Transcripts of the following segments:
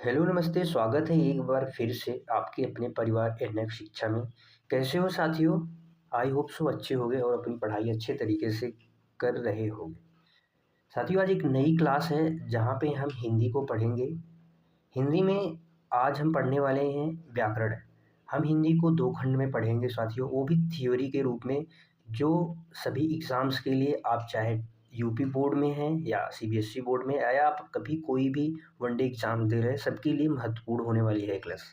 Hello नमस्ते, स्वागत है एक बार फिर से आपके अपने परिवार एनएफ शिक्षा में। कैसे हो साथियों? आई होप सो अच्छे होंगे और अपनी पढ़ाई अच्छे तरीके से कर रहे होंगे। साथियों, आज एक नई क्लास है जहाँ पे हम हिंदी को पढ़ेंगे। हिंदी में आज हम पढ़ने वाले हैं व्याकरण। हम हिंदी को 2 खंड में पढ़ेंगे साथियों, वो भी थ्योरी के रूप में, जो सभी एग्ज़ाम्स के लिए आप चाहे यूपी बोर्ड में हैं या सीबीएसई बोर्ड में या आप कभी कोई भी वनडे एग्ज़ाम दे रहे हैं, सबके लिए महत्वपूर्ण होने वाली है क्लास।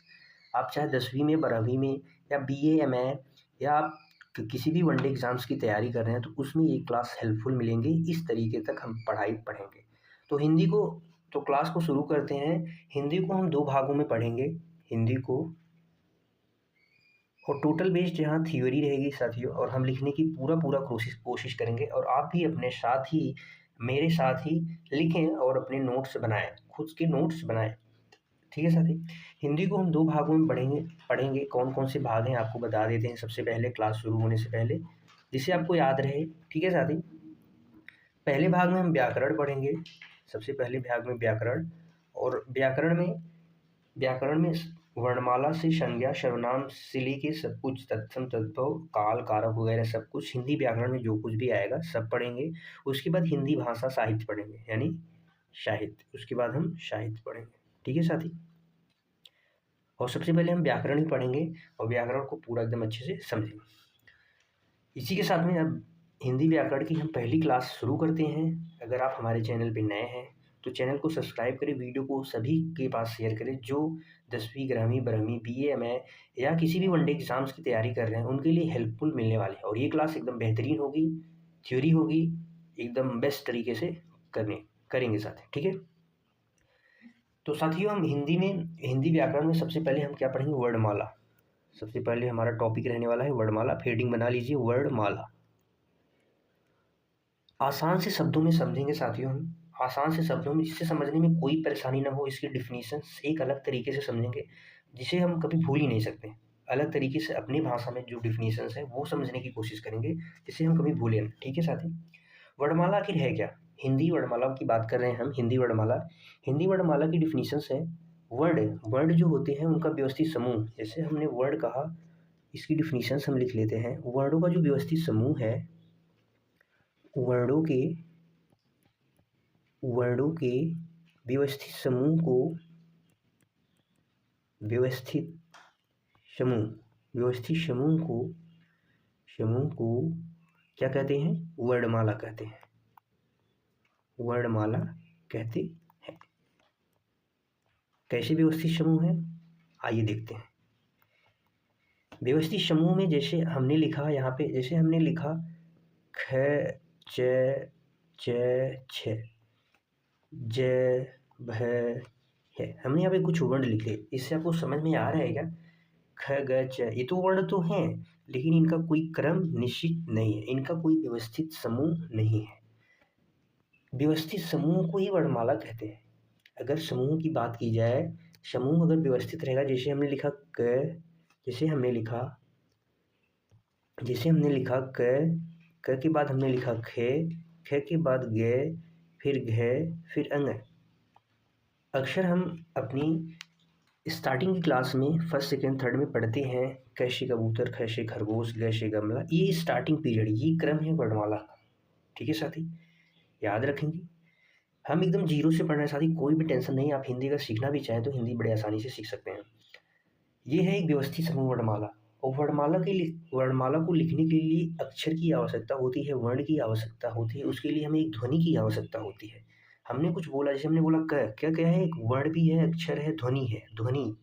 आप चाहे 10वीं में, 12वीं में या बीए, एमए या आप किसी भी वनडे एग्ज़ाम्स की तैयारी कर रहे हैं, तो उसमें ये क्लास हेल्पफुल मिलेंगी। इस तरीके तक हम पढ़ाई पढ़ेंगे। तो हिंदी को तो क्लास को शुरू करते हैं। हिंदी को हम 2 भागों में पढ़ेंगे। हिंदी को और टोटल बेस्ड जहाँ थ्योरी रहेगी साथियों, और हम लिखने की पूरा कोशिश करेंगे, और आप भी अपने साथ ही मेरे साथ ही लिखें और अपने नोट्स बनाएं, खुद के नोट्स बनाएं। ठीक है साथी? हिंदी को हम 2 भागों में पढ़ेंगे। कौन-कौन से भाग हैं आपको बता देते हैं सबसे पहले, क्लास शुरू होने से पहले, जिससे आपको याद रहे। ठीक है साथी? पहले भाग में हम व्याकरण पढ़ेंगे। सबसे पहले भाग में व्याकरण, और व्याकरण में वर्णमाला से संज्ञा, सर्वनाम से लेके सब कुछ, तत्सम, तद्भव, काल, कारक वगैरह सब कुछ हिंदी व्याकरण में जो कुछ भी आएगा सब पढ़ेंगे। उसके बाद हिंदी भाषा साहित्य पढ़ेंगे, यानी साहित्य। उसके बाद हम साहित्य पढ़ेंगे। ठीक है साथी? और सबसे पहले हम व्याकरण ही पढ़ेंगे और व्याकरण को पूरा एकदम अच्छे से समझेंगे। इसी के साथ में अब हिंदी व्याकरण की हम पहली क्लास शुरू करते हैं। अगर आप हमारे चैनल पे नए हैं तो चैनल को सब्सक्राइब करें, वीडियो को सभी के पास शेयर करें जो 10वीं, 11वीं, 12वीं, बीए, एमए या किसी भी वनडे एग्ज़ाम्स की तैयारी कर रहे हैं, उनके लिए हेल्पफुल मिलने वाली है। और ये क्लास एकदम बेहतरीन होगी, थ्योरी होगी, एकदम बेस्ट तरीके से करेंगे साथ। ठीक है? तो साथियों, हम हिंदी व्याकरण में सबसे पहले हम क्या पढ़ेंगे? वर्णमाला। सबसे पहले हमारा टॉपिक रहने वाला है वर्णमाला। हेडिंग बना लीजिए, वर्णमाला। आसान से शब्दों में समझेंगे साथियों हम, आसान से शब्दों में, जिससे समझने में कोई परेशानी ना हो। इसकी डिफिनीशंस एक अलग तरीके से समझेंगे, जिसे हम कभी भूल ही नहीं सकते। अलग तरीके से अपनी भाषा में जो डिफिनीशंस है वो समझने की कोशिश करेंगे, जिसे हम कभी भूलें ना। ठीक है साथी? वर्णमाला आखिर है क्या? हिंदी वर्णमाला की बात कर रहे हैं हम। हिंदी वर्णमाला की डिफिनीशंस है, वर्ड वर्ड जो होते हैं उनका व्यवस्थित समूह। जैसे हमने वर्ड कहा, इसकी डिफिनीशंस हम लिख लेते हैं। वर्डों का जो व्यवस्थित समूह है, वर्डों के वर्डों के व्यवस्थित समूह को व्यवस्थित व्यवस्थित समूह को क्या कहते हैं? वर्णमाला कहते हैं। वर्णमाला कहते हैं। कैसे व्यवस्थित समूह है, आइए देखते हैं। व्यवस्थित समूह में जैसे हमने लिखा यहाँ पे, जैसे हमने लिखा ख, च, छ, ज, भ, है। हमने यहाँ पे कुछ वर्ण लिखे, इससे आपको समझ में आ रहा है क्या? ख, ग, च, ये तो वर्ण तो हैं, लेकिन इनका कोई क्रम निश्चित नहीं है, इनका कोई व्यवस्थित समूह नहीं है। व्यवस्थित समूह को ही वर्णमाला कहते हैं। अगर समूह की बात की जाए, समूह अगर व्यवस्थित रहेगा, जैसे हमने लिखा क, जैसे हमने लिखा क के बाद हमने लिखा ख, ख के बाद ग, फिर घ, फिर अंग। अक्सर हम अपनी स्टार्टिंग की क्लास में फर्स्ट, सेकंड, थर्ड में पढ़ते हैं, क से कबूतर, ख से खरगोश, ग से गमला। ये स्टार्टिंग पीरियड, ये क्रम है वर्णमाला का। ठीक है साथी? याद रखेंगे। हम एकदम जीरो से पढ़ रहे हैं साथी, कोई भी टेंशन नहीं। आप हिंदी का सीखना भी चाहें तो हिंदी बड़े आसानी से सीख सकते हैं। ये है एक व्यवस्थित समूह वर्णमाला। और वर्णमाला को लिखने के लिए अक्षर की आवश्यकता होती है, वर्ण की आवश्यकता होती है, उसके लिए हमें एक ध्वनि की आवश्यकता होती है। हमने कुछ बोला, जैसे हमने बोला क, क्या है? एक वर्ण भी है, अक्षर है, ध्वनि है। ध्वनि,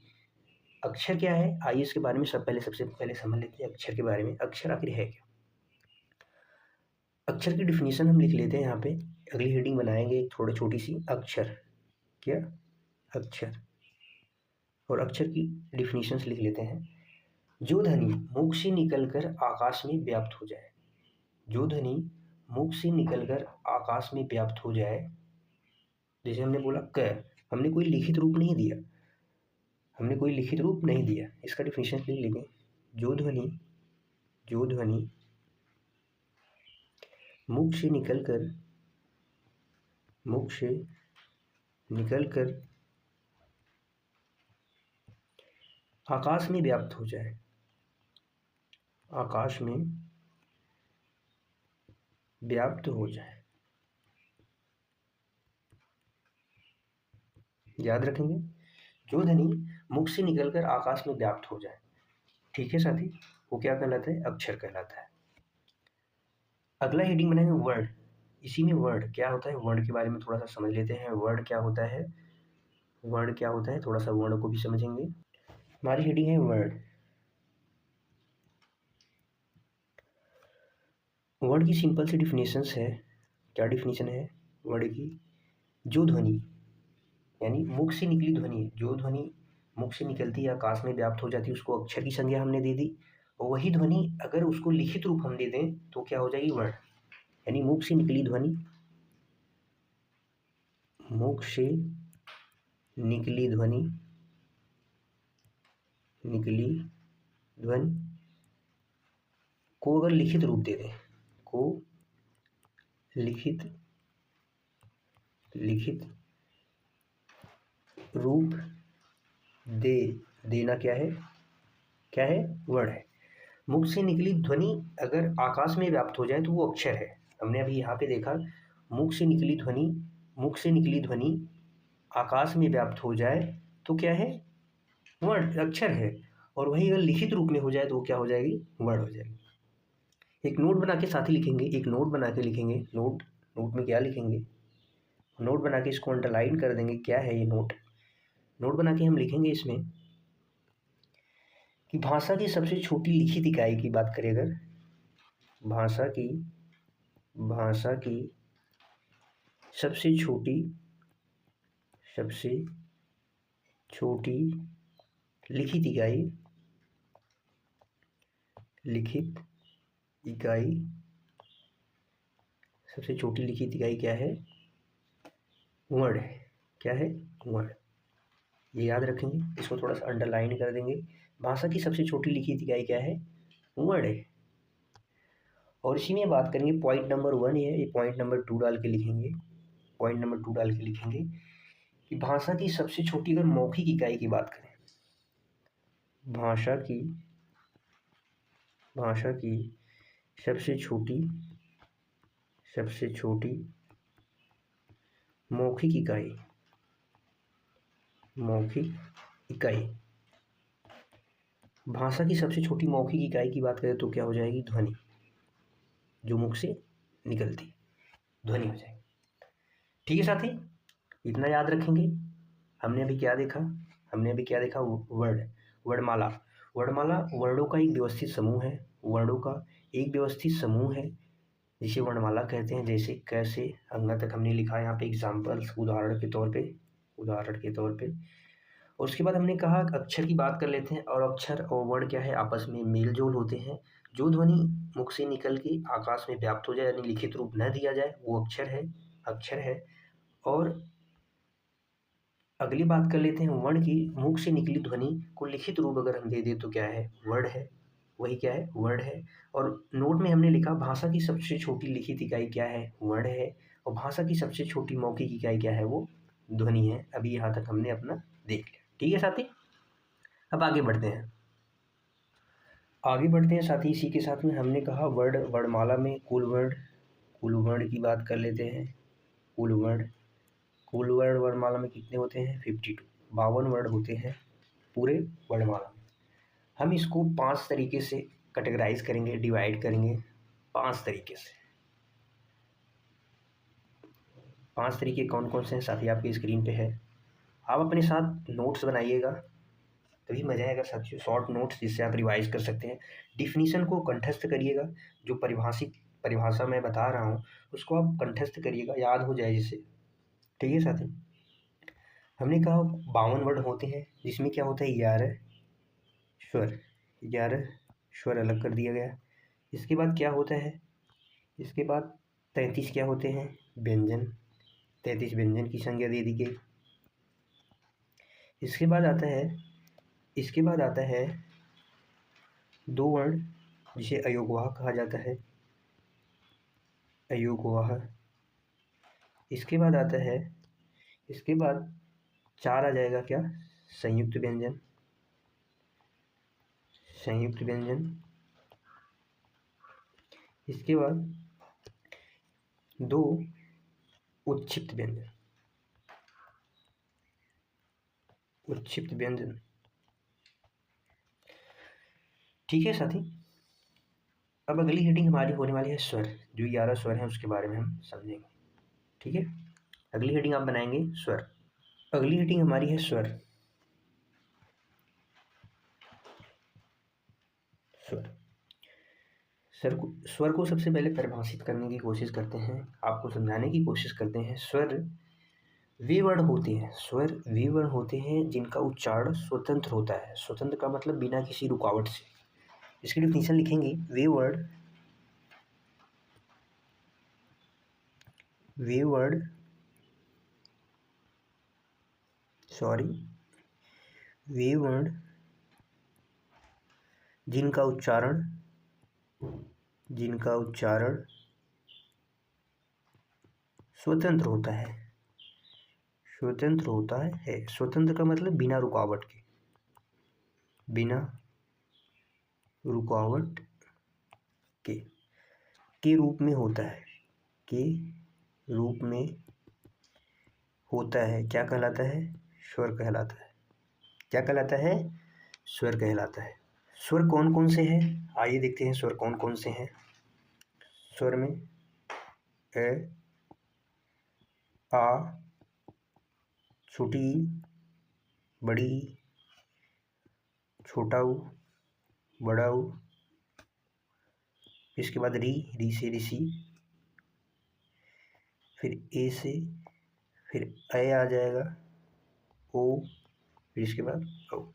अक्षर क्या है? आइए इसके बारे में सबसे पहले समझ लेते हैं अक्षर के बारे में। अक्षर आखिर है क्या? अक्षर की डिफिनीशन हम लिख लेते हैं यहाँ पे। अगली हेडिंग बनाएंगे एक थोड़ी छोटी सी, अक्षर। क्या? अक्षर। और अक्षर की डिफिनीशंस लिख लेते हैं। जो ध्वनि मुख से निकलकर आकाश में व्याप्त हो जाए, जो ध्वनि मुख से निकलकर आकाश में व्याप्त हो जाए। जैसे हमने बोला क, हमने कोई लिखित रूप नहीं दिया, इसका डिफिनीशन लिख लेंगे। जो ध्वनि मुख से निकलकर आकाश में व्याप्त हो जाए, आकाश में व्याप्त हो जाए। याद रखेंगे, जो ध्वनि मुख से निकलकर आकाश में व्याप्त हो जाए, ठीक है साथी, वो क्या कहलाता है? अक्षर कहलाता है। अगला हेडिंग बनाएंगे वर्ड। इसी में वर्ड क्या होता है, वर्ड के बारे में थोड़ा सा समझ लेते हैं। वर्ड क्या होता है, वर्ड क्या होता है, थोड़ा सा वर्ड को भी समझेंगे। हमारी हेडिंग है वर्ड। वर्ड की सिंपल सी डिफिनेशंस है। क्या डिफिनेशन है वर्ड की? जो ध्वनि, यानी मुख से निकली ध्वनि, जो ध्वनि मुख से निकलती है आकाश में व्याप्त हो जाती है, उसको अक्षर की संज्ञा हमने दे दी। और वही ध्वनि अगर उसको लिखित रूप हम दे दें तो क्या हो जाएगी? वर्ड। यानी मुख से निकली ध्वनि, मुख से निकली ध्वनि, निकली ध्वनि को अगर लिखित रूप दे दें, को लिखित रूप दे देना क्या है? क्या है? वर्ड है। मुख से निकली ध्वनि अगर आकाश में व्याप्त हो जाए तो वो अक्षर है। हमने अभी यहाँ पे देखा, मुख से निकली ध्वनि, मुख से निकली ध्वनि आकाश में व्याप्त हो जाए तो क्या है? वर्ड, अक्षर है। और वही अगर लिखित रूप में हो जाए तो वो क्या हो जाएगी? वर्ड हो जाएगी। एक नोट बना के साथ ही लिखेंगे, एक नोट बना के लिखेंगे। नोट, नोट में क्या लिखेंगे? नोट बना के इसको अंडरलाइन कर देंगे। क्या है ये नोट? नोट बना के हम लिखेंगे इसमें कि भाषा की सबसे छोटी लिखित इकाई की बात करें अगर, भाषा की सबसे छोटी लिखित इकाई, सबसे छोटी लिखित इकाई क्या है? वर्ड है। क्या है? वर्ड। ये याद रखेंगे, इसको थोड़ा सा अंडरलाइन कर देंगे। भाषा की सबसे छोटी लिखित इकाई क्या है? वर्ड है। और इसी में बात करेंगे, पॉइंट नंबर 1 है, ये पॉइंट नंबर 2 डाल के लिखेंगे। पॉइंट नंबर 2 डाल के लिखेंगे कि भाषा की सबसे छोटी अगर मौखिक इकाई की बात करें, भाषा की सबसे छोटी मौखिक इकाई, भाषा की सबसे छोटी मौखिक इकाई की बात करें तो क्या हो जाएगी? ध्वनि। जो मुख से निकलती ध्वनि हो जाएगी। ठीक है साथी, इतना याद रखेंगे। हमने अभी क्या देखा? वर्ड, वर्णमाला। वर्णमाला वर्डों का एक व्यवस्थित समूह है, जिसे वर्णमाला कहते हैं। जैसे कैसे, अंगा तक हमने लिखा है यहाँ पे एग्जाम्पल्स, उदाहरण के तौर पे। और उसके बाद हमने कहा अक्षर की बात कर लेते हैं। और अक्षर और वर्ण क्या है? आपस में मेल जोल होते हैं। जो ध्वनि मुख से निकल के आकाश में व्याप्त हो जाए, यानी लिखित रूप न दिया जाए, वो अक्षर है। और अगली बात कर लेते हैं वर्ण की। मुख से निकली ध्वनि को लिखित रूप अगर हम दे दें तो क्या है? वर्ड है। वही क्या है? वर्ड है। और नोट में हमने लिखा भाषा की सबसे छोटी लिखित इकाई क्या है? वर्ड है। और भाषा की सबसे छोटी मौखिक इकाई क्या है? वो ध्वनि है। अभी यहाँ तक हमने अपना देख लिया। ठीक है साथी, अब आगे बढ़ते हैं साथी। इसी के साथ में हमने कहा वर्णमाला में कुल वर्ण की बात कर लेते हैं। कुल वर्ण वर्णमाला में कितने होते हैं? 52, 52 वर्ण होते हैं पूरे वर्णमाला में। हम इसको 5 तरीके से कैटेगराइज करेंगे, डिवाइड करेंगे 5 तरीके से। 5 तरीके कौन कौन से हैं साथी? आपकी स्क्रीन पे है। आप अपने साथ नोट्स बनाइएगा, तभी मजा आएगा साथियों। शॉर्ट नोट्स जिससे आप रिवाइज कर सकते हैं। डिफिनीशन को कंठस्थ करिएगा, जो परिभाषा मैं बता रहा हूँ उसको आप कंठस्थ करिएगा, याद हो जाए जिससे। ठीक है साथी, हमने कहा 52 वर्ड होते हैं, जिसमें क्या होता है? 11 स्वर अलग कर दिया गया। इसके बाद क्या होता है? इसके बाद 33 क्या होते हैं? व्यंजन। 33 व्यंजन की संज्ञा दे दी गई। इसके बाद आता है 2 वर्ण, जिसे अयोगवाह कहा जाता है, अयोगवाह। इसके बाद 4 आ जाएगा क्या? संयुक्त व्यंजन। संयुक्त व्यंजन। इसके बाद 2 उत्क्षिप्त व्यंजन। उत्क्षिप्त व्यंजन। ठीक है साथी, अब अगली हेडिंग हमारी होने वाली है स्वर। जो 11 स्वर हैं उसके बारे में हम समझेंगे। ठीक है, अगली हेडिंग आप बनाएंगे स्वर। अगली हेडिंग हमारी है स्वर। स्वर स्वर को सबसे पहले परिभाषित करने की कोशिश करते हैं, आपको समझाने की कोशिश करते हैं। स्वर वे वर्ण होते हैं, स्वर वे वर्ण होते हैं जिनका उच्चारण स्वतंत्र होता है। स्वतंत्र का मतलब बिना किसी रुकावट से। इसकी डिफिनीशन लिखेंगे, वे वर्ण जिनका उच्चारण स्वतंत्र होता है। स्वतंत्र का मतलब बिना रुकावट के रूप में होता है। क्या कहलाता है? स्वर कहलाता है। क्या कहलाता है? स्वर कहलाता है। स्वर कौन कौन से हैं? आइए देखते हैं स्वर कौन कौन से हैं। स्वर में ए, आ, छोटी, बड़ी, छोटा ऊ, बड़ा ऊ, इसके बाद री से ऋषि, फिर ए से, फिर ए आ जाएगा, ओ, फिर इसके बाद ओ।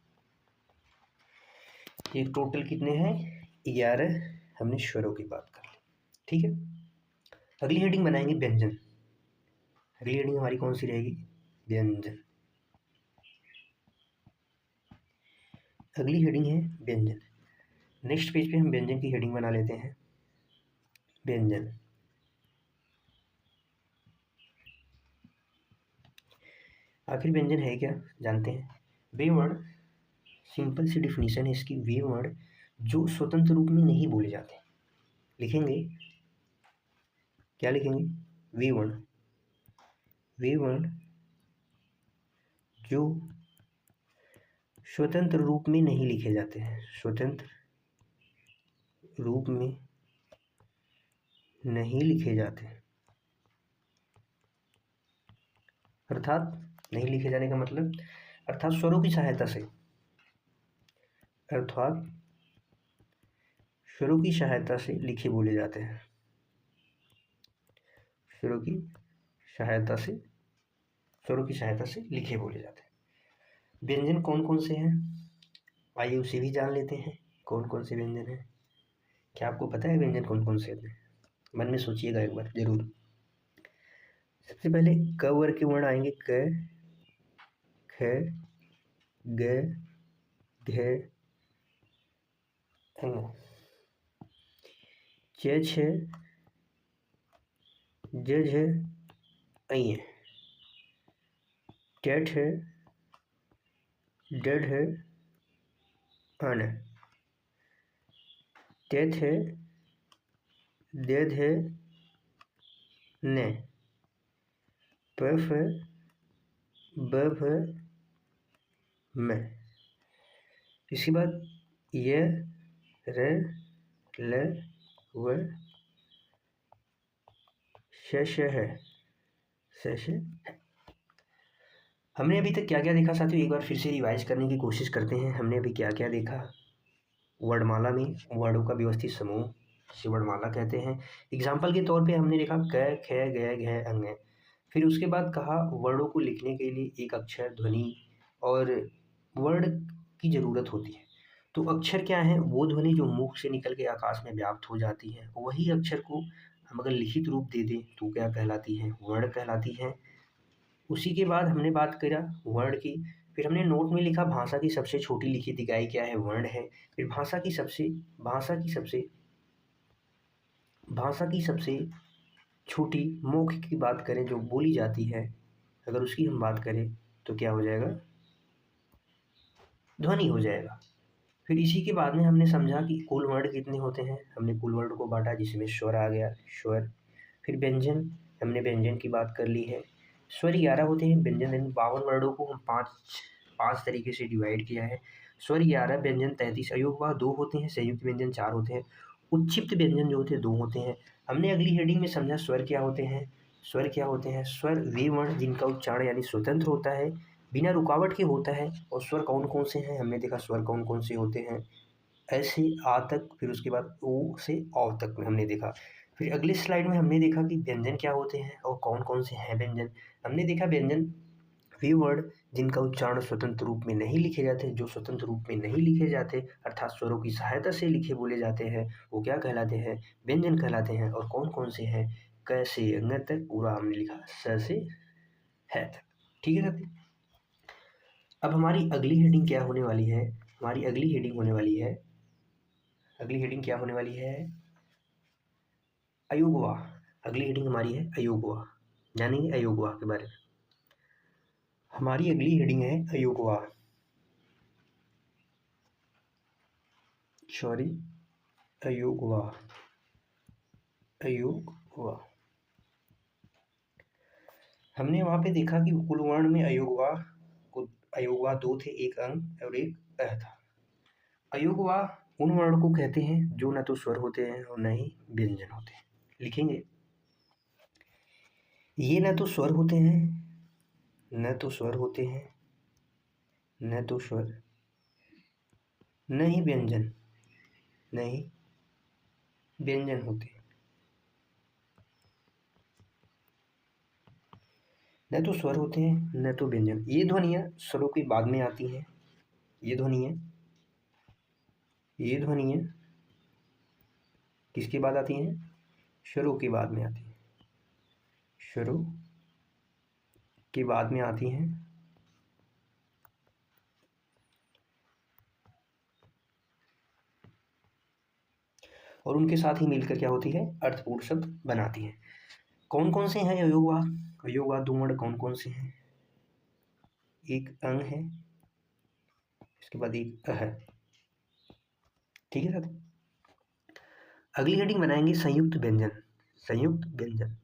ये टोटल कितने हैं? 11 हमने स्वरों की बात कर ली। ठीक है, अगली हेडिंग बनाएंगे व्यंजन। अगली हेडिंग हमारी कौन सी रहेगी? व्यंजन। अगली हेडिंग है व्यंजन। नेक्स्ट पेज पे हम व्यंजन की हेडिंग बना लेते हैं, व्यंजन। आखिर व्यंजन है क्या, जानते हैं। वे वर्ण, सिंपल सी डिफिनीशन है इसकी, वे वर्ण जो स्वतंत्र रूप में नहीं बोले जाते। लिखेंगे, क्या लिखेंगे? वे वर्ण जो स्वतंत्र रूप में नहीं लिखे जाते हैं। स्वतंत्र रूप में नहीं लिखे जाते, अर्थात नहीं लिखे जाने का मतलब अर्थात स्वरों की सहायता से लिखे बोले जाते हैं। स्वरों की सहायता से लिखे बोले जाते हैं। व्यंजन कौन कौन से हैं, आइए उसे भी जान लेते हैं। कौन कौन से व्यंजन हैं? क्या आपको पता है व्यंजन कौन कौन से हैं? मन में सोचिएगा एक बार जरूर। सबसे पहले क वर्ग के वर्ण आएंगे, क, ख, ग, घ, ङ, च, छ, ज, झ, ऐ, ट, ठ, ड, ढ, अन, त, थ, द, ध, न, प, फ, ब, भ, म। इसके बाद य, र, ल, व, श, है। हमने अभी तक क्या क्या देखा साथियों, एक बार फिर से रिवाइज करने की कोशिश करते हैं। हमने अभी क्या क्या देखा? वर्णमाला में वर्णों का व्यवस्थित समूह जिसे वर्णमाला कहते हैं। एग्जाम्पल के तौर पे हमने देखा क, ख, ग, घ, अंग। फिर उसके बाद कहा वर्णों को लिखने के लिए एक अक्षर, ध्वनि और वर्ण की जरूरत होती है। तो अक्षर क्या है? वो ध्वनि जो मुख से निकल के आकाश में व्याप्त हो जाती है। वही अक्षर को हम अगर लिखित रूप दे दें तो क्या कहलाती है? वर्ण कहलाती है। उसी के बाद हमने बात करा वर्ण की। फिर हमने नोट में लिखा भाषा की सबसे छोटी लिखित इकाई क्या है? वर्ण है। फिर भाषा की सबसे छोटी मौखिक की बात करें जो बोली जाती है, अगर उसकी हम बात करें तो क्या हो जाएगा? ध्वनि हो जाएगा। फिर इसी के बाद में हमने समझा कि कुल वर्ण कितने होते हैं, हमने कुल वर्ण को बांटा जिसमें स्वर आ गया, स्वर। फिर व्यंजन, हमने व्यंजन की बात कर ली है। स्वर 11 होते हैं, व्यंजन 52 वर्णों को हम पाँच पाँच तरीके से डिवाइड किया है। स्वर 11, व्यंजन 33, अयोगवा 2 होते हैं, संयुक्त व्यंजन 4 होते हैं, उच्छिष्ट व्यंजन जो होते हैं 2 होते हैं। हमने अगली हेडिंग में समझा स्वर क्या होते हैं। स्वर क्या होते हैं? स्वर वे वर्ण जिनका उच्चारण यानी स्वतंत्र होता है, बिना रुकावट के होता है। और स्वर कौन कौन से हैं? हमने देखा स्वर कौन कौन से होते हैं, ऐसे आ तक, फिर उसके बाद ओ से औ तक में हमने देखा। फिर अगली स्लाइड में हमने देखा कि व्यंजन क्या होते हैं और कौन कौन से हैं व्यंजन। हमने देखा व्यंजन वे वर्ड जिनका उच्चारण स्वतंत्र रूप में नहीं लिखे जाते, जो स्वतंत्र रूप में नहीं लिखे जाते अर्थात स्वरों की सहायता से लिखे बोले जाते हैं, वो क्या कहलाते हैं? व्यंजन कहलाते हैं। और कौन कौन से हैं? क से अंग तक पूरा हमने लिखा, स से है तक। ठीक है साथी। अब हमारी अगली हेडिंग क्या होने वाली है? हमारी अगली हेडिंग होने वाली है, अगली हेडिंग क्या होने वाली है? अयोगवा। अगली हेडिंग हमारी है अयोगवा, जानेंगे अयोगवा के बारे में। हमारी अगली हेडिंग है अयोगवा, सॉरी अयोगवा, अयोगवा। हमने वहाँ पे देखा कि कुल वर्ण में अयोगवा 2 थे, एक अंग और एक अ था। अयोगवा उन वर्ण को कहते हैं जो न तो स्वर होते हैं और न ही व्यंजन होते हैं। लिखेंगे, ये न तो स्वर होते हैं, न तो स्वर होते हैं, न तो स्वर, न ही व्यंजन, न ही व्यंजन होते हैं। न तो स्वर होते हैं, न तो व्यंजन। ये ध्वनियाँ स्वरों के बाद में आती हैं। ये ध्वनियाँ किसके बाद आती हैं? स्वरों के बाद में आती हैं, स्वरों के बाद में आती हैं। और उनके साथ ही मिलकर क्या होती है? अर्थपूर्ण शब्द बनाती हैं। कौन कौन से हैं अयोगवा? अयोगवा 2 वर्ण कौन कौन से हैं? एक अंग है, इसके बाद एक अ है। ठीक है साथ। अगली हेडिंग बनाएंगे संयुक्त व्यंजन। संयुक्त व्यंजन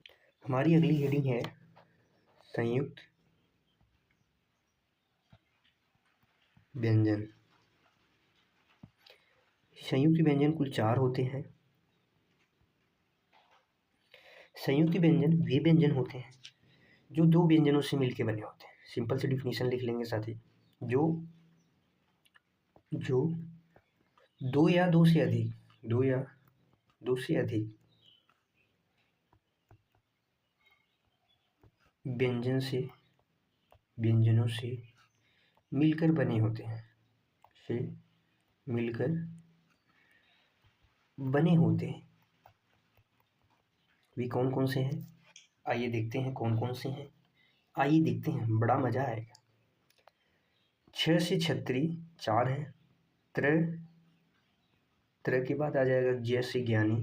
हमारी अगली हेडिंग है संयुक्त व्यंजन। संयुक्त व्यंजन कुल 4 होते हैं। संयुक्त व्यंजन वे व्यंजन होते हैं जो 2 व्यंजनों से मिलकर बने होते हैं। सिंपल सी डिफिनीशन लिख लेंगे साथी, जो 2 या 2 से अधिक, 2 या 2 से अधिक व्यंजनों से मिलकर बने होते हैं, से मिलकर बने होते हैं। वे कौन कौन से हैं? आइए देखते हैं कौन कौन से हैं। आइए देखते हैं, बड़ा मजा आएगा। 6 से छत्री 4 हैं। त्र, त्र के बाद आ जाएगा ज्य से ज्ञानी,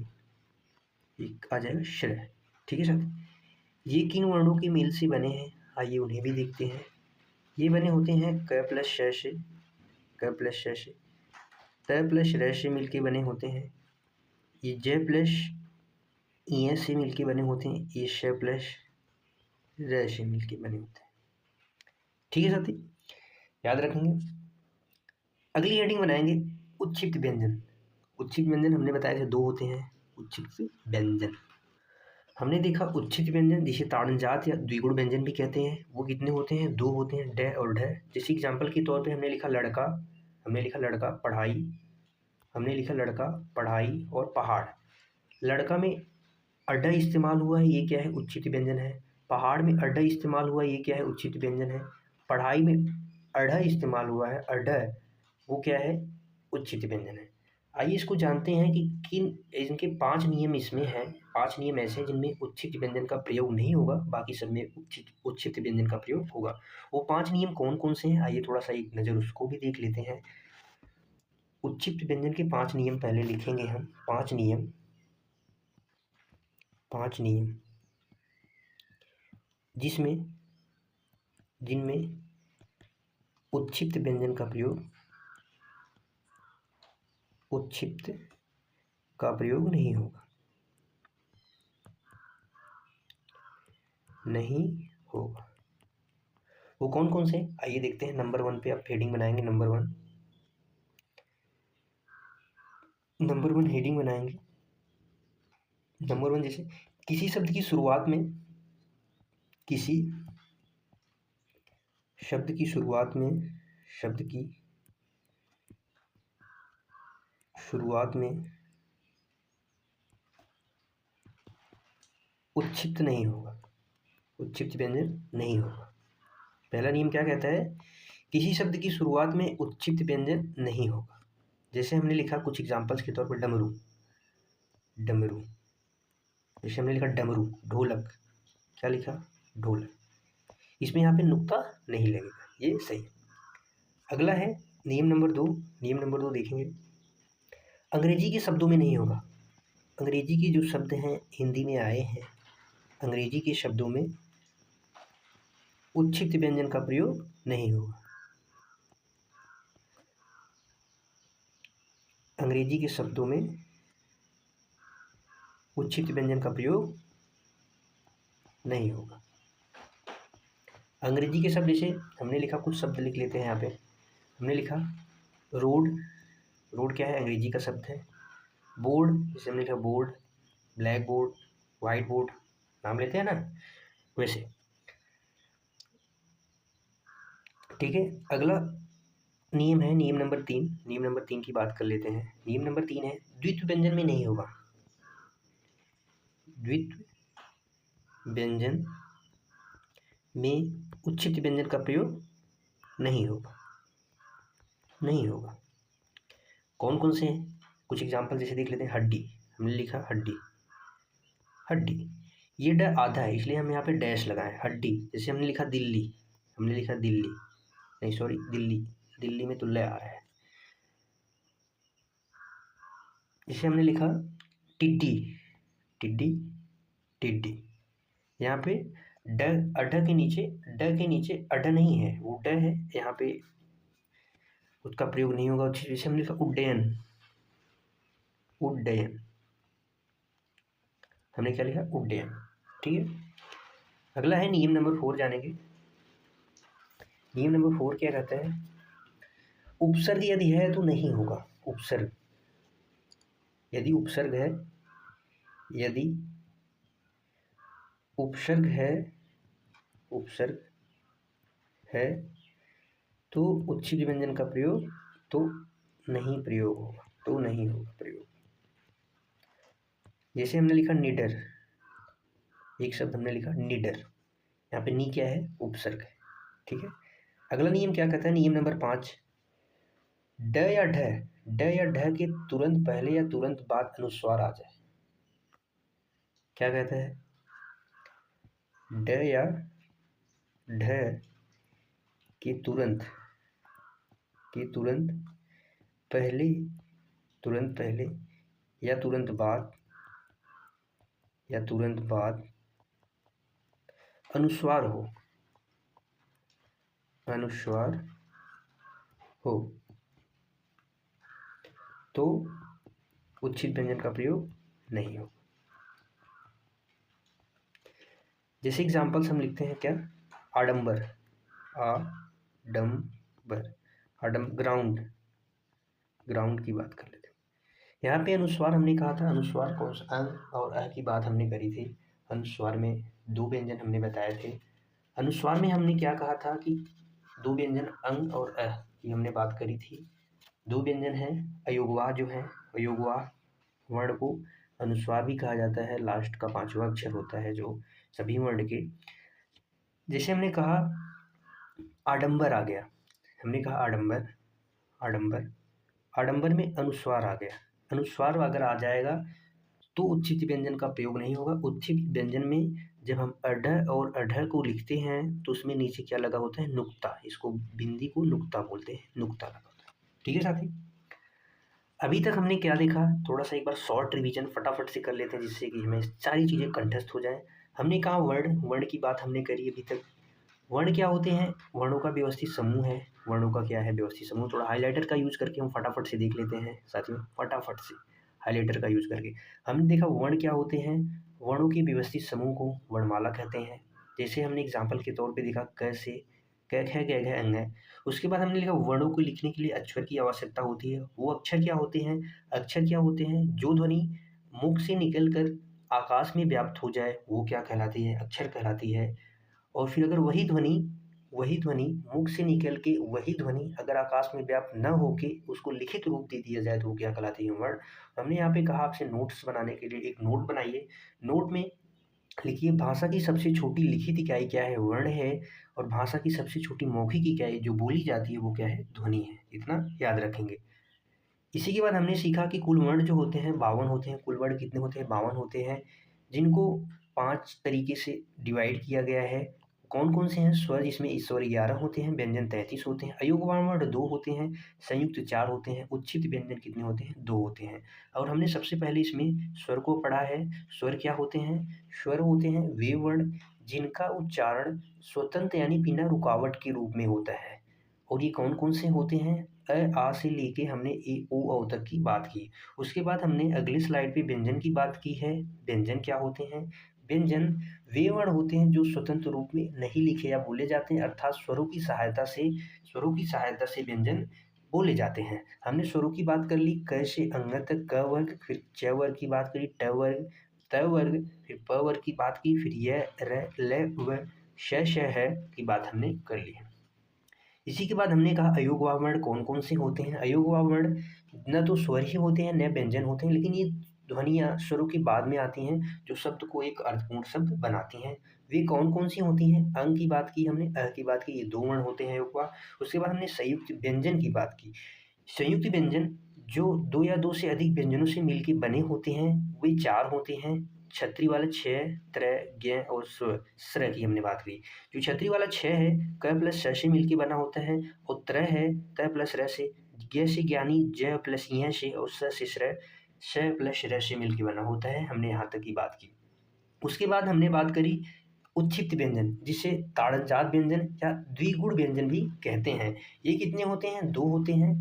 एक आ जाएगा श्र। ठीक है साथ। ये किन वर्णों के मेल से बने हैं? आइए उन्हें भी देखते हैं। ये बने होते हैं क प्लस श से, क प्लस श से, त प्लस र से मिलके बने होते हैं। ये ज प्लस इ से मिलके बने होते हैं। ये श प्लस र से मिलके बने होते हैं। ठीक है साथी, याद रखेंगे। अगली हेडिंग बनाएंगे उच्छिष्ट व्यंजन। उच्छिष्ट व्यंजन हमने बताया था 2 होते हैं। उच्छिष्ट व्यंजन हमने देखा, उच्छिष्ट व्यंजन जिसे ताड़नजात या द्विगुण व्यंजन भी कहते हैं, वो कितने होते हैं? 2 होते हैं, ड और ढ। जैसे एग्जाम्पल के तौर पे हमने लिखा लड़का, हमने लिखा लड़का पढ़ाई, हमने लिखा लड़का पढ़ाई और पहाड़। लड़का में अड्ड इस्तेमाल हुआ है, ये क्या है? उच्छिष्ट व्यंजन है। पहाड़ में अड्ड इस्तेमाल हुआ है, ये क्या है? उच्छिष्ट व्यंजन है। पढ़ाई में अढ़ इस्तेमाल हुआ है, अढ़, वो क्या है? उच्छिष्ट व्यंजन है। आइए इसको जानते हैं कि किन इनके 5 नियम इसमें हैं। 5 नियम ऐसे हैं जिनमें उच्छिष्ट व्यंजन का प्रयोग नहीं होगा, बाकी सब में उच्छिष्ट व्यंजन का प्रयोग होगा। वो 5 नियम कौन कौन से हैं? आइए थोड़ा सा एक नज़र उसको भी देख लेते हैं। उच्छिष्ट व्यंजन के 5 नियम पहले लिखेंगे हम। 5 नियम, 5 नियम जिनमें उच्छिष्ट व्यंजन का प्रयोग उत्क्षिप्त का प्रयोग नहीं होगा, नहीं होगा। वो कौन कौन से, आइए देखते हैं। नंबर 1 पे आप हेडिंग बनाएंगे। नंबर 1 हेडिंग बनाएंगे। नंबर 1 जैसे किसी शब्द की शुरुआत में, किसी शब्द की शुरुआत में, शब्द की शुरुआत में उत्क्षिप्त नहीं होगा, उत्क्षिप्त व्यंजन नहीं होगा। पहला नियम क्या कहता है, किसी शब्द की शुरुआत में उत्क्षिप्त व्यंजन नहीं होगा। जैसे हमने लिखा कुछ एग्जांपल्स के तौर पर डमरू, डमरू। जैसे हमने लिखा डमरू, ढोलक, क्या लिखा, ढोलक। इसमें यहाँ पे नुक्ता नहीं लगेगा, ये सही। अगला है नियम नंबर 2। नियम नंबर 2 देखेंगे, अंग्रेजी के शब्दों में नहीं होगा। अंग्रेजी के जो शब्द हैं हिंदी में आए हैं, अंग्रेजी के शब्दों में उत्क्षिप्त व्यंजन का प्रयोग नहीं होगा। अंग्रेजी के शब्दों में उत्क्षिप्त व्यंजन का प्रयोग नहीं होगा। अंग्रेजी के शब्द जैसे हमने लिखा, कुछ शब्द लिख लेते हैं यहाँ पे। हमने लिखा रोड, रोड क्या है, अंग्रेजी का शब्द है। बोर्ड, जैसे हमने लिखा board, black board, white board, नाम लेते हैं ना वैसे, ठीक है। अगला नियम है नियम नंबर 3। नियम नंबर 3 की बात कर लेते हैं। नियम नंबर 3 है द्वित्व व्यंजन में नहीं होगा, द्वित्व व्यंजन में उत्क्षिप्त व्यंजन का प्रयोग नहीं होगा, नहीं होगा। कौन कौन से हैं, कुछ एग्जाम्पल जैसे देख लेते हैं। हड्डी, हमने लिखा हड्डी, हड्डी, ये ड आधा है इसलिए हम यहाँ पे डैश लगाए, हड्डी। जैसे हमने लिखा दिल्ली, हमने लिखा दिल्ली, नहीं सॉरी दिल्ली, दिल्ली में तुल्य आ रहा है। जैसे हमने लिखा टिड्डी, टिड्डी, टिड्डी, यहाँ पे ड, अड के नीचे, ड के नीचे अड नहीं है, वो ड है, यहाँ पे उसका प्रयोग नहीं होगा। जैसे हमने लिखा उड्डयन, उड्डयन, हमने क्या लिखा, उड्डयन, ठीक है। अगला है नियम नंबर 4 जानेंगे। नियम नंबर 4 क्या कहता है, उपसर्ग यदि है तो नहीं होगा। उपसर्ग, यदि उपसर्ग है, यदि उपसर्ग है, उपसर्ग है तो उत्क्षिप्त व्यंजन का प्रयोग तो नहीं प्रयोग होगा, तो नहीं होगा प्रयोग। जैसे हमने लिखा निडर, एक शब्द हमने लिखा निडर, यहाँ पे नी क्या है, उपसर्ग है, ठीक है। अगला नियम क्या कहता है, नियम नंबर 5, ड या ढ, ड या ढ के तुरंत पहले या तुरंत बाद अनुस्वार आ जाए। क्या कहता है, ड या ढ के तुरंत पहले, तुरंत पहले या तुरंत बाद, या तुरंत बाद अनुस्वार हो, अनुस्वार हो तो उत्क्षिप्त व्यंजन का प्रयोग नहीं हो। जैसे एग्जाम्पल्स हम लिखते हैं क्या, आडंबर, आडंबर, ग्राउंड, ग्राउंड की बात कर लेते हैं। यहाँ पे अनुस्वार हमने कहा था, अनुस्वार कौन सा, अ और अ की बात हमने करी थी। अनुस्वार में 2 व्यंजन हमने बताए थे। अनुस्वार में हमने क्या कहा था कि 2 व्यंजन अंग और अ की हमने बात करी थी। 2 व्यंजन हैं, अयोगवाह जो है, अयोगवाह वर्ण को अनुस्वार भी कहा जाता है। लास्ट का 5वां अक्षर होता है जो सभी वर्ण के। जैसे हमने कहा आडंबर आ गया, हमने कहा आडंबर, आडंबर, आडंबर में अनुस्वार आ गया। अनुस्वार अगर आ जाएगा तो उत्क्षिप्त व्यंजन का प्रयोग नहीं होगा। उत्क्षिप्त व्यंजन में जब हम अढ और अढ को लिखते हैं तो उसमें नीचे क्या लगा होता है, नुक्ता। इसको बिंदी को नुक्ता बोलते हैं, नुक्ता लगा होता है, ठीक है साथी। अभी तक हमने क्या देखा, थोड़ा सा एक बार शॉर्ट रिवीजन फटाफट से कर लेते हैं जिससे कि हमें सारी चीज़ें कंठस्थ हो जाए। हमने कहा वर्ण, वर्ण की बात हमने करी अभी तक। वर्ण क्या होते हैं? वर्णों का व्यवस्थित समूह है। वर्णों का क्या है? व्यवस्थित समूह। थोड़ा हाइलाइटर का यूज़ करके हम फटाफट से देख लेते हैं साथियों, फटाफट से हाइलाइटर का यूज़ करके। हमने देखा वर्ण क्या होते हैं? वर्णों के व्यवस्थित समूह को वर्णमाला कहते हैं। जैसे हमने एग्जाम्पल के तौर पे देखा क से क ख ग घ अंग है। उसके बाद हमने लिखा वर्णों को लिखने के लिए अक्षर की आवश्यकता होती है। वो अक्षर क्या होते हैं? अक्षर क्या होते हैं? जो ध्वनि मुख से निकल कर आकाश में व्याप्त हो जाए वो क्या कहलाती है? अक्षर कहलाती है। और फिर अगर वही ध्वनि मुख से निकल के वही ध्वनि अगर आकाश में व्याप्त न होके उसको लिखित रूप दे दिया जाए तो वो क्या कहलाती है? वर्ण। हमने यहाँ पे कहा आपसे नोट्स बनाने के लिए एक नोट बनाइए। नोट में लिखिए भाषा की सबसे छोटी लिखित इकाई क्या है? वर्ण है। और भाषा की सबसे छोटी मौखिक इकाई जो बोली जाती है वो क्या है? ध्वनि है। इतना याद रखेंगे। इसी के बाद हमने सीखा कि कुल वर्ण जो होते हैं 52 होते हैं। कुल वर्ण कितने होते हैं? 52 होते हैं, जिनको 5 तरीके से डिवाइड किया गया है। कौन-कौन से हैं? स्वर, जिसमें स्वर 11 होते हैं, व्यंजन 33 होते हैं, अयोगवान वर्ण 2 होते हैं, संयुक्त 4 होते हैं, उच्छित व्यंजन कितने होते हैं? 2 होते हैं। और हमने सबसे पहले इसमें स्वर को पढ़ा है। स्वर क्या होते हैं? स्वर होते हैं वे वर्ण जिनका उच्चारण स्वतंत्र यानी बिना रुकावट के रूप में होता है। और ये कौन-कौन से होते हैं? अ, आ से लेके हमने ए, ओ, औ तक की बात की। उसके बाद हमने अगली स्लाइड पे व्यंजन की बात की है। व्यंजन क्या होते हैं? व्यंजन वे वर्ण होते हैं जो स्वतंत्र रूप में नहीं लिखे या बोले जाते हैं, अर्थात स्वरों की सहायता से व्यंजन बोले जाते हैं। हमने स्वरों की बात कर ली क से अंग तक, क वर्ग, फिर च वर्ग की बात करी, ट वर्ग, त वर्ग, फिर प वर्ग की बात की, फिर य, र, ल, व, श, है की बात हमने कर ली है। इसी के बाद हमने कहा अयोगवाह वर्ण कौन-कौन से होते हैं? अयोगवाह वर्ण न तो स्वर ही होते हैं, न व्यंजन होते हैं, लेकिन ये ध्वनियाँ स्वरों के बाद में आती हैं, जो शब्द को एक अर्थपूर्ण शब्द बनाती हैं। वे कौन-कौन सी होती हैं? अंग की बात की हमने, अ की बात की, ये 2 वर्ण होते हैं अयोगवाह। उसके बाद हमने संयुक्त व्यंजन की बात की। संयुक्त व्यंजन जो 2 या 2 से अधिक व्यंजनों से मिलके बने होते हैं, वे 4 होते हैं। छतरी वाला छ, त्र, ज्ञ और स्व, स्र की हमने बात करी। जो छतरी वाला छ है, क प्लस श से मिलके बना होता है, और त्र है त प्लस र से, ज्ञ से ज्ञानी, ज प्लस ञ से और स से श्र, श प्लस र से मिलके बना होता है। हमने यहाँ तक की बात की। उसके बाद हमने बात करी उच्छित व्यंजन, जिसे ताड़नजात व्यंजन या द्विगुण व्यंजन भी कहते हैं। ये कितने होते हैं? 2 होते हैं,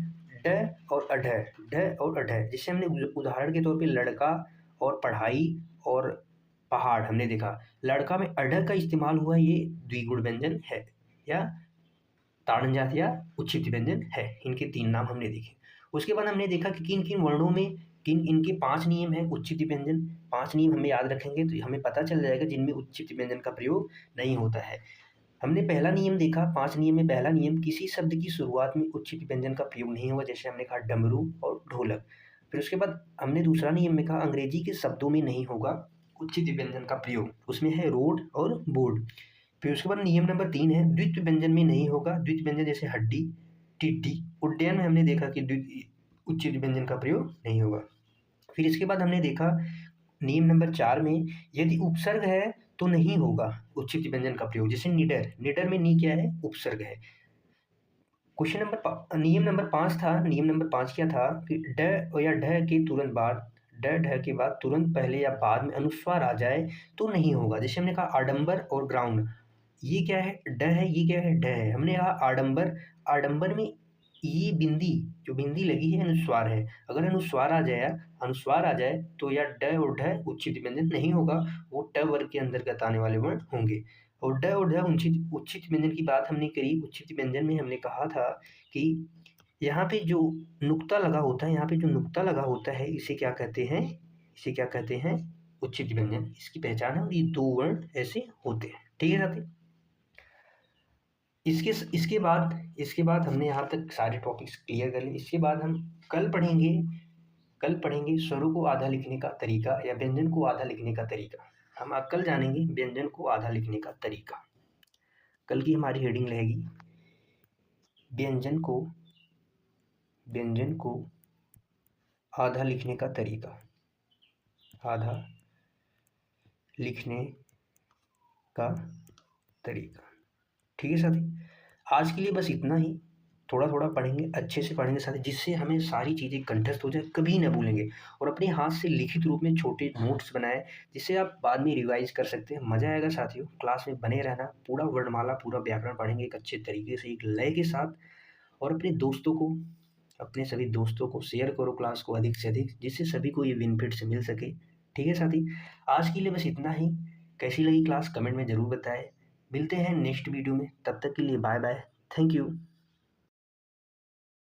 ड और अढ, ढ और अढ। जिससे हमने उदाहरण के तौर पे लड़का और पढ़ाई और पहाड़ हमने देखा। लड़का में अढ का इस्तेमाल हुआ, ये द्विगुण व्यंजन है या ताड़नजात या उच्छित व्यंजन है। इनके 3 नाम हमने देखे। उसके बाद हमने देखा कि किन-किन वर्णों में किन इनके 5 नियम हैं उच्छित व्यंजन। 5 नियम हमें याद रखेंगे तो हमें पता चल जाएगा जिनमें उच्छित व्यंजन का प्रयोग नहीं होता है। हमने पहला नियम देखा, 5 नियम में पहला नियम, किसी शब्द की शुरुआत में उच्छित व्यंजन का प्रयोग नहीं होगा, जैसे हमने कहा डमरू और ढोलक। फिर उसके बाद हमने दूसरा नियम में कहा अंग्रेजी के शब्दों में नहीं होगा उच्छित व्यंजन का प्रयोग, उसमें है रोड और बोर्ड। फिर उसके बाद नियम नंबर 3 है द्वित्व व्यंजन में नहीं होगा। द्वित्व व्यंजन जैसे हड्डी, टिड्डी, उड्डयन में हमने देखा कि उच्चित व्यंजन का प्रयोग नहीं होगा। फिर इसके बाद हमने देखा नियम नंबर 4 में यदि उपसर्ग है तो नहीं होगा उच्चित व्यंजन का प्रयोग, जैसे निडर, निडर में नी क्या है? उपसर्ग है। नियम नंबर 5 था। नियम नंबर 5 क्या था कि ड या ढ के तुरंत बाद, ड ढ के बाद तुरंत पहले या बाद में अनुस्वार आ जाए तो नहीं होगा। जैसे हमने कहा आडंबर और ग्राउंड, ये क्या है? ड है, ये क्या है? ढ है। हमने कहा आडंबर, आडंबर में ये बिंदी, जो बिंदी लगी है अनुस्वार है। अगर अनुस्वार आ जाए तो या ड और ढ उच्चित व्यंजन नहीं होगा, वो ट वर्ग के अंतर्गत आने वाले वर्ण होंगे। और ड और ढ उच्चित उच्चित व्यंजन की बात हमने करी। उच्चित व्यंजन में हमने कहा था कि यहाँ पे जो नुक्ता लगा होता है, यहाँ पे जो नुक्ता लगा होता है इसे क्या कहते हैं? इसे क्या कहते हैं? उच्चित व्यंजन। इसकी पहचान है और ये 2 वर्ण ऐसे होते हैं। ठीक है साथी? इसके बाद हमने यहाँ तक सारे टॉपिक्स क्लियर कर लिए। इसके बाद हम कल पढ़ेंगे स्वरों को आधा लिखने का तरीका या व्यंजन को आधा लिखने का तरीका। हम कल जानेंगे व्यंजन को आधा लिखने का तरीका। कल की हमारी हेडिंग रहेगी व्यंजन को आधा लिखने का तरीका। आधा लिखने का तरीका। ठीक है साथी? आज के लिए बस इतना ही। थोड़ा-थोड़ा पढ़ेंगे, अच्छे से पढ़ेंगे साथ जिससे हमें सारी चीज़ें कंठस्थ हो जाए, कभी ना भूलेंगे और अपने हाथ से लिखित रूप में छोटे नोट्स बनाएँ, जिससे आप बाद में रिवाइज़ कर सकते हैं। मज़ा आएगा साथियों, क्लास में बने रहना, पूरा वर्णमाला, पूरा व्याकरण पढ़ेंगे एक अच्छे तरीके से, एक लय के साथ और अपने सभी दोस्तों को शेयर करो क्लास को अधिक से अधिक, जिससे सभी को ये बेनिफिट्स मिल सके। ठीक है साथी? आज के लिए बस इतना ही। कैसी लगी क्लास कमेंट में ज़रूर बताएँ। मिलते हैं नेक्स्ट वीडियो में, तब तक के लिए बाय-बाय। Thank you.